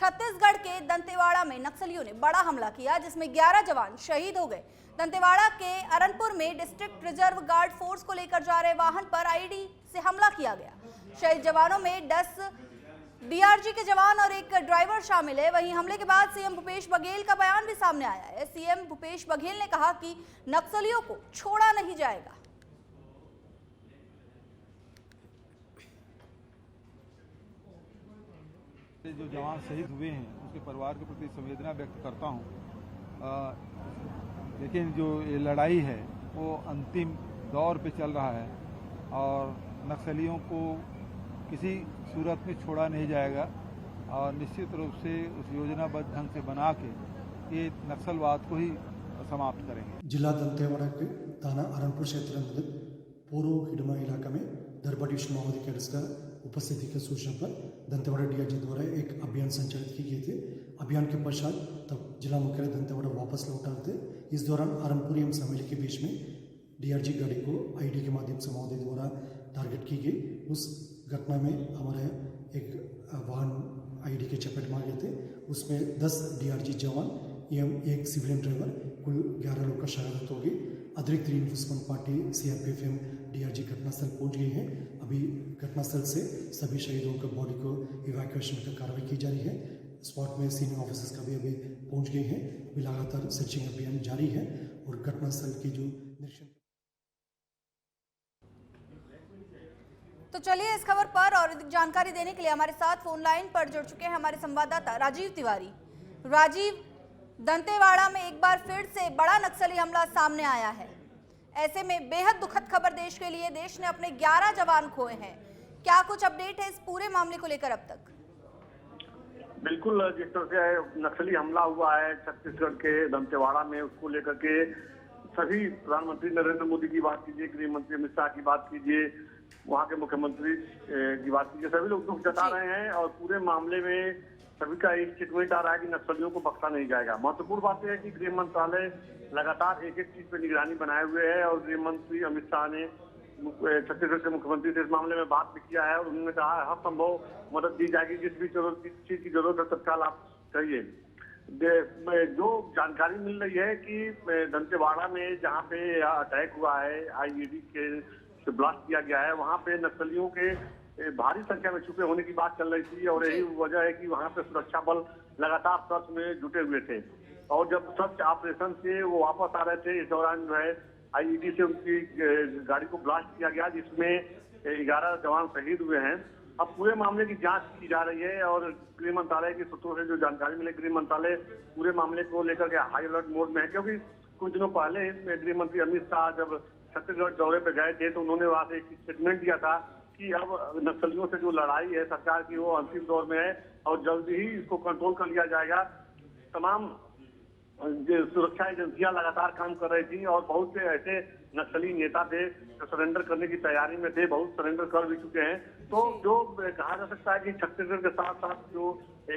छत्तीसगढ़ के दंतेवाड़ा में नक्सलियों ने बड़ा हमला किया जिसमें 11 जवान शहीद हो गए। दंतेवाड़ा के अरनपुर में डिस्ट्रिक्ट रिजर्व गार्ड फोर्स को लेकर जा रहे वाहन पर आईईडी से हमला किया गया। शहीद जवानों में 10 डीआरजी के जवान और एक ड्राइवर शामिल है। वहीं हमले के बाद सीएम भूपेश बघेल का बयान भी सामने आया है। सीएम भूपेश बघेल ने कहा कि नक्सलियों को छोड़ा नहीं जाएगा। जो जवान शहीद हुए हैं उसके परिवार के प्रति संवेदना व्यक्त करता हूं। लेकिन जो ये लड़ाई है वो अंतिम दौर पे चल रहा है और नक्सलियों को किसी सूरत में छोड़ा नहीं जाएगा और निश्चित रूप से उस योजनाबद्ध ढंग से बना के ये नक्सलवाद को ही समाप्त करेंगे। जिला दंतेवाड़ा के थाना अरनपुर क्षेत्र अंतर्गत पूर्व हिडमा इलाका में दरबा डिविजन माओवादी कैडर्स का उपस्थिति की सूचना पर दंतेवाड़ा डीआईजी द्वारा एक अभियान संचालित की गई थी। अभियान के पश्चात तब जिला मुख्यालय दंतेवाड़ा वापस लौटा थे। इस दौरान अरनपुर एवं समेली के बीच में डीआरजी गाड़ी को आईडी के माध्यम से माओवादी द्वारा टारगेट की गई। उस घटना में हमारे एक वाहन आईडी के चपेट में आ गए थे। उसमें 10 डीआरजी जवान एवं एक सिविलियन ड्राइवर कुल 11 लोग का शहादत हो गई। अतिरिक्त रीइंफोर्समेंट पार्टी सीआरपीएफ एवं डीआरजी घटनास्थल पहुंच गई है। अभी घटनास्थल से सभी शहीदों के बॉडी को इवैक्यूएशन की कार्रवाई की जा रही है। स्पॉट में सीनियर ऑफिसर्स का भी अभी पहुंच गए हैं। अभी लगातार सर्चिंग अभियान जारी है और घटनास्थल की जो निरीक्षण। तो चलिए इस खबर पर और अधिक जानकारी देने के लिए हमारे साथ फोन लाइन पर जुड़ चुके हैं हमारे संवाददाता राजीव तिवारी। राजीव, दंतेवाड़ा में एक बार फिर से बड़ा नक्सली हमला सामने आया है। ऐसे में बेहद दुखद खबर देश के लिए, देश ने अपने 11 जवान खोए हैं। क्या कुछ अपडेट है इस पूरे मामले को लेकर अब तक? बिल्कुल, जिस तरह से नक्सली हमला हुआ है छत्तीसगढ़ के दंतेवाड़ा में, उसको लेकर के सभी प्रधानमंत्री नरेंद्र मोदी की बात कीजिए, गृह मंत्री अमित शाह की बात कीजिए, वहाँ के मुख्यमंत्री की बात कीजिए, सभी लोग दुख जता रहे हैं और पूरे मामले में सभी का एक स्टेटमेंट आ रहा है कि नक्सलियों को बख्शा नहीं जाएगा। महत्वपूर्ण बात यह है कि गृह मंत्रालय लगातार एक एक चीज पे निगरानी बनाए हुए है और गृह मंत्री अमित शाह ने छत्तीसगढ़ के मुख्यमंत्री से इस मामले में बात भी किया है और उन्होंने कहा हर संभव मदद दी जाएगी। जिस भी चीज की जरूरत है तत्काल आप कहिए। जो जानकारी मिल रही है कि दंतेवाड़ा में जहाँ पे अटैक हुआ है, आईईडी के से ब्लास्ट किया गया है, वहाँ पे नक्सलियों के भारी संख्या में छुपे होने की बात चल रही थी और यही वजह है कि वहाँ पे सुरक्षा बल लगातार सर्च में जुटे हुए थे और जब सर्च ऑपरेशन से वो वापस आ रहे थे, इस दौरान जो है आईईडी से उनकी गाड़ी को ब्लास्ट किया गया जिसमें 11 जवान शहीद हुए हैं। अब पूरे मामले की जांच की जा रही है और गृह मंत्रालय के सूत्रों से जो जानकारी मिली, गृह मंत्रालय पूरे मामले को लेकर के हाई अलर्ट मोड में है क्योंकि कुछ दिनों पहले गृह मंत्री अमित शाह जब छत्तीसगढ़ दौरे पर गए थे तो उन्होंने वहां से एक स्टेटमेंट दिया था कि अब नक्सलियों से जो लड़ाई है सरकार की वो अंतिम दौर में है और जल्दी ही इसको कंट्रोल कर लिया जाएगा। तमाम सुरक्षा एजेंसियां लगातार काम कर रही थी और बहुत से ऐसे नक्सली नेता थे जो सरेंडर करने की तैयारी में थे, बहुत सरेंडर कर भी चुके हैं। तो जो कहा जा सकता है कि छत्तीसगढ़ के साथ साथ जो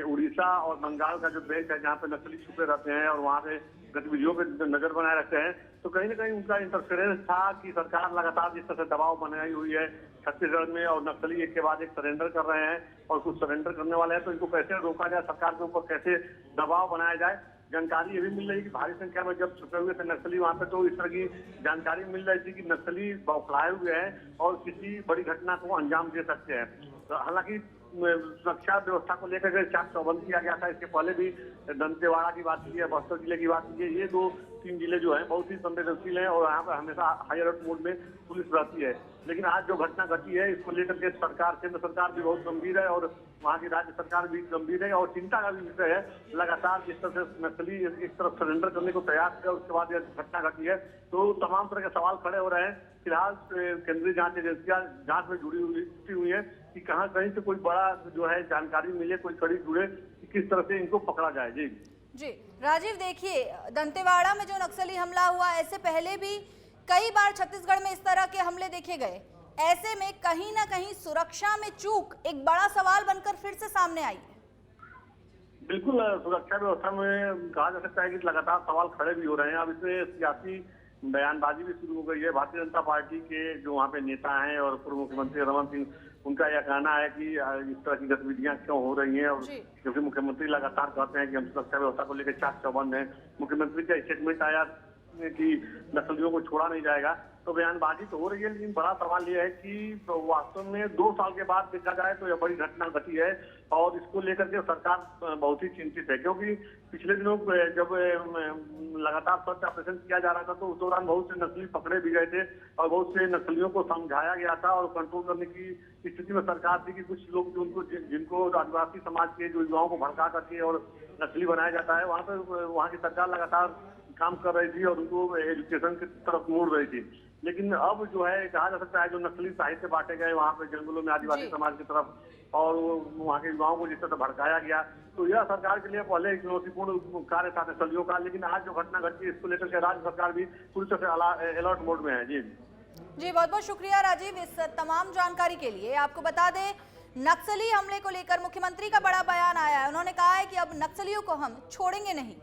उड़ीसा और बंगाल का जो बेल्ट है जहाँ पे नक्सली छुपे रहते हैं और वहाँ पे गतिविधियों पे नजर बनाए रखते हैं, तो कहीं ना कहीं उनका इंटरफेरेंस था कि सरकार लगातार जिस तरह से दबाव बनाई हुई है छत्तीसगढ़ में और नक्सली एक के बाद एक सरेंडर कर रहे हैं और कुछ सरेंडर करने वाले हैं, तो इनको कैसे रोका जाए, सरकार के ऊपर कैसे दबाव बनाया जाए। जानकारी ये भी मिल रही है कि भारी संख्या में जब छुपे हुए थे नक्सली वहां पे, तो इस तरह की जानकारी मिल रही थी कि नक्सली बौखलाए हुए हैं और किसी बड़ी घटना को अंजाम दे सकते हैं। तो हालांकि सुरक्षा व्यवस्था को लेकर के चाक चौबंद किया गया था। इसके पहले भी दंतेवाड़ा की बात कीजिए, बस्तर जिले की बात कीजिए, ये 2-3 जिले जो हैं बहुत ही संवेदनशील हैं और यहाँ पर हमेशा हाई अलर्ट मोड में पुलिस रहती है। लेकिन आज जो घटना घटी है इसको लेकर के सरकार, केंद्र सरकार भी बहुत गंभीर है और वहाँ की राज्य सरकार भी गंभीर है और चिंता का भी विषय है। लगातार जिस तरह से नक्सली एक तरफ सरेंडर करने को तैयार किया उसके बाद यह घटना घटी है, तो तमाम तरह के सवाल खड़े हो रहे हैं। फिलहाल केंद्रीय जांच एजेंसियां जांच में जुटी हुई है कि कहां कहीं से कोई बड़ा जो है जानकारी मिले, कोई कड़ी जुड़े कि किस तरह से इनको पकड़ा जाए। जी राजीव, देखिए दंतेवाड़ा में जो नक्सली हमला हुआ, ऐसे पहले भी कई बार छत्तीसगढ़ में इस तरह के हमले देखे गए। ऐसे में कहीं ना कहीं सुरक्षा में चूक एक बड़ा सवाल बनकर फिर से सामने आई है। बिल्कुल, सुरक्षा व्यवस्था में कहा जा सकता है कि लगातार सवाल खड़े भी हो रहे हैं। अब इसमें सियासी बयानबाजी भी शुरू हो गई है। भारतीय जनता पार्टी के जो वहाँ पे नेता हैं और पूर्व मुख्यमंत्री रमन सिंह उनका यह कहना है कि इस तरह की गतिविधियां क्यों हो रही हैं, और जी। क्योंकि मुख्यमंत्री लगातार कहते हैं कि हम सुरक्षा व्यवस्था को लेकर चाक चौबंद है। मुख्यमंत्री का स्टेटमेंट आया कि नक्सलियों को छोड़ा नहीं जाएगा, तो बयानबाजी तो हो रही है, लेकिन बड़ा सवाल यह है कि वास्तव में 2 साल के बाद देखा जाए तो यह बड़ी घटना घटी है और इसको लेकर के सरकार बहुत ही चिंतित है। क्योंकि पिछले दिनों जब लगातार सर्च ऑपरेशन किया जा रहा था तो उस दौरान बहुत से नक्सली पकड़े भी गए थे और बहुत से नक्सलियों को समझाया गया था और कंट्रोल करने की स्थिति में सरकार थी कि कुछ लोग जो जिनको आदिवासी समाज के जो युवाओं को भड़का करके और नक्सली बनाया जाता है, वहाँ की सरकार लगातार काम कर रही थी और उनको एजुकेशन की तरफ मोड़ रही थी। लेकिन अब जो है कहा जा सकता है जो नक्सली साहित्य बांटे गए वहाँ पे जंगलों में आदिवासी समाज की तरफ और वहाँ के युवाओं को जिस तरह भड़काया गया, तो यह सरकार के लिए पहले एक चुनौतीपूर्ण कार्य था नक्सलियों का। लेकिन आज जो घटना घटी है इसको लेकर के राज्य सरकार भी पूरी तरह से अलर्ट मोड में है। जी बहुत बहुत शुक्रिया राजीव इस तमाम जानकारी के लिए। आपको बता दें, नक्सली हमले को लेकर मुख्यमंत्री का बड़ा बयान आया है। उन्होंने कहा है कि अब नक्सलियों को हम छोड़ेंगे नहीं।